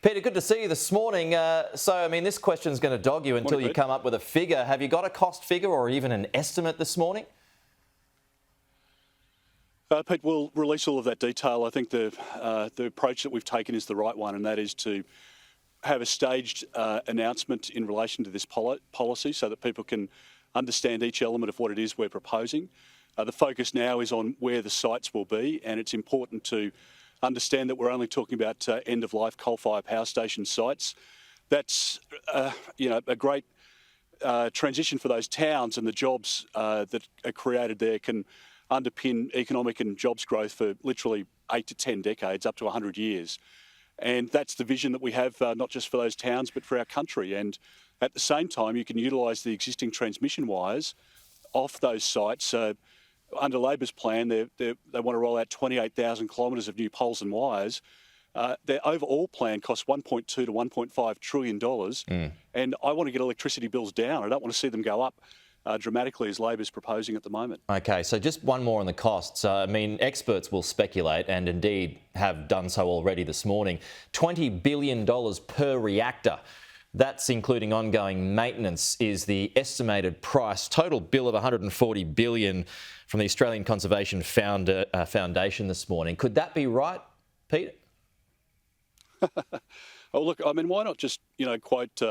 Peter, good to see you this morning. This question's going to dog you until you come up with a figure. Have you got a cost figure or even an estimate this morning? Pete, we'll release all of that detail. I think the approach that we've taken is the right one, and that is to have a staged announcement in relation to this policy so that people can understand each element of what it is we're proposing. The focus now is on where the sites will be, and it's important to understand that we're only talking about end-of-life coal-fired power station sites. That's a great transition for those towns, and the jobs that are created there can underpin economic and jobs growth for literally 8 to 10 decades, up to 100 years. And that's the vision that we have, not just for those towns, but for our country. And at the same time, you can utilise the existing transmission wires off those sites. Under Labor's plan, they want to roll out 28,000 kilometres of new poles and wires. Their overall plan costs $1.2 to $1.5 trillion. And I want to get electricity bills down. I don't want to see them go up dramatically as Labor's proposing at the moment. OK, so just one more on the costs. Experts will speculate, and indeed have done so already this morning, $20 billion per reactor. That's including ongoing maintenance, is the estimated price. Total bill of $140 billion from the Australian Conservation Foundation this morning. Could that be right, Peter? Oh, look, why not just, quote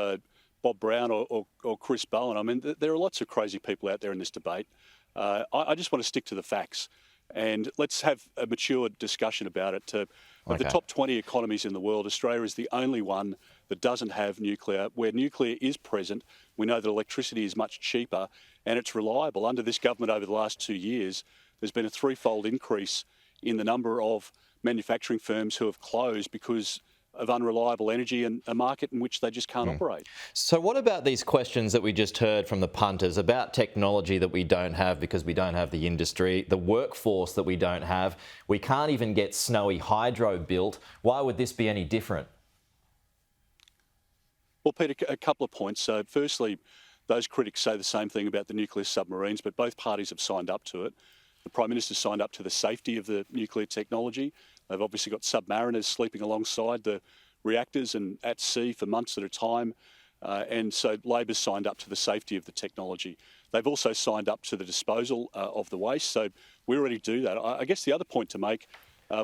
Bob Brown or Chris Bowen? There are lots of crazy people out there in this debate. I just want to stick to the facts, and let's have a mature discussion about it. Of the top 20 economies in the world, Australia is the only one that doesn't have nuclear. Where nuclear is present, we know that electricity is much cheaper and it's reliable. Under this government over the last 2 years, there's been a threefold increase in the number of manufacturing firms who have closed because of unreliable energy and a market in which they just can't operate. So what about these questions that we just heard from the punters about technology that we don't have because we don't have the industry, the workforce that we don't have? We can't even get Snowy Hydro built. Why would this be any different? Well, Peter, a couple of points. So firstly, those critics say the same thing about the nuclear submarines, but both parties have signed up to it. The Prime Minister signed up to the safety of the nuclear technology. They've obviously got submariners sleeping alongside the reactors and at sea for months at a time. And so Labor's signed up to the safety of the technology. They've also signed up to the disposal of the waste. So we already do that. I guess the other point to make,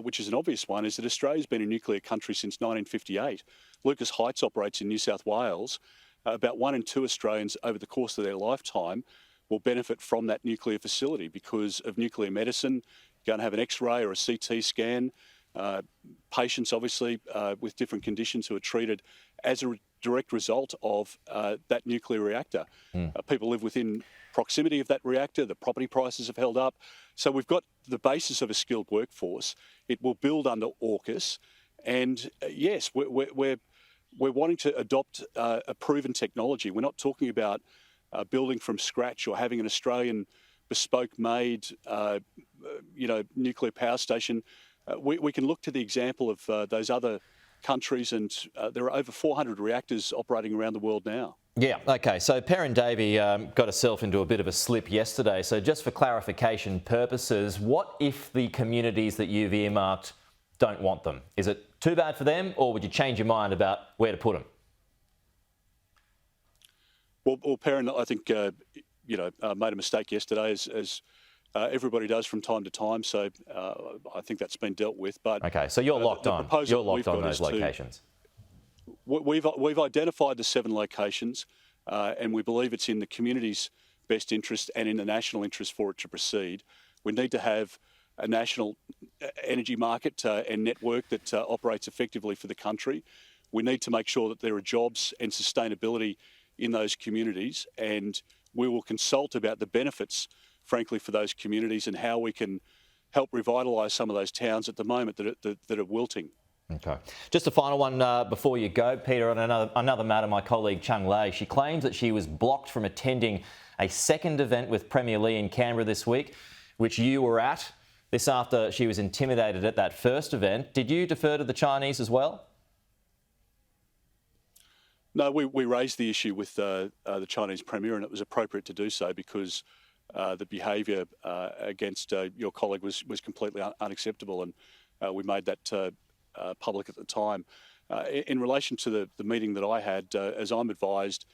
which is an obvious one, is that Australia's been a nuclear country since 1958. Lucas Heights operates in New South Wales. About 1 in 2 Australians over the course of their lifetime will benefit from that nuclear facility because of nuclear medicine. You're going to have an X-ray or a CT scan. Patients, obviously, with different conditions who are treated as a direct result of that nuclear reactor. People live within proximity of that reactor. The property prices have held up. So we've got the basis of a skilled workforce. It will build under AUKUS. And yes, we're wanting to adopt a proven technology. We're not talking about building from scratch or having an Australian bespoke-made, nuclear power station. We can look to the example of those other countries, and there are over 400 reactors operating around the world now. Yeah, OK. So Perrin Davey got herself into a bit of a slip yesterday. So just for clarification purposes, what if the communities that you've earmarked don't want them? Is it too bad for them, or would you change your mind about where to put them? Well, Perrin, I think, made a mistake yesterday, as everybody does from time to time. So I think that's been dealt with. But OK, so you're locked on. You're locked on those locations. We've identified the 7 locations, and we believe it's in the community's best interest and in the national interest for it to proceed. We need to have a national energy market and network that operates effectively for the country. We need to make sure that there are jobs and sustainability in those communities, and we will consult about the benefits, frankly, for those communities and how we can help revitalise some of those towns at the moment that are wilting. OK. Just a final one before you go, Peter, on another matter. My colleague Chung Lei, she claims that she was blocked from attending a second event with Premier Lee in Canberra this week, which you were at. This after she was intimidated at that first event. Did you defer to the Chinese as well? No, we raised the issue with the Chinese Premier, and it was appropriate to do so because the behaviour against your colleague was completely unacceptable, and we made that public at the time. In relation to the meeting that I had, as I'm advised,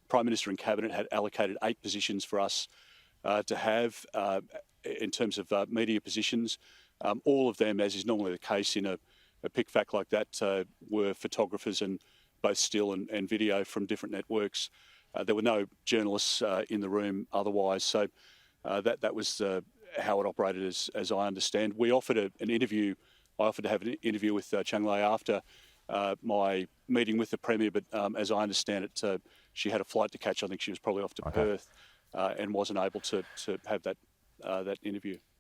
Prime Minister and Cabinet had allocated 8 positions for us to have in terms of media positions. All of them, as is normally the case in a pick-fack like that, were photographers and both still and video from different networks. There were no journalists in the room otherwise, so that was how it operated as I understand. We offered an interview. I offered to have an interview with Chang Lei after my meeting with the Premier, but as I understand it, she had a flight to catch. I think she was probably off to Perth and wasn't able to have that interview.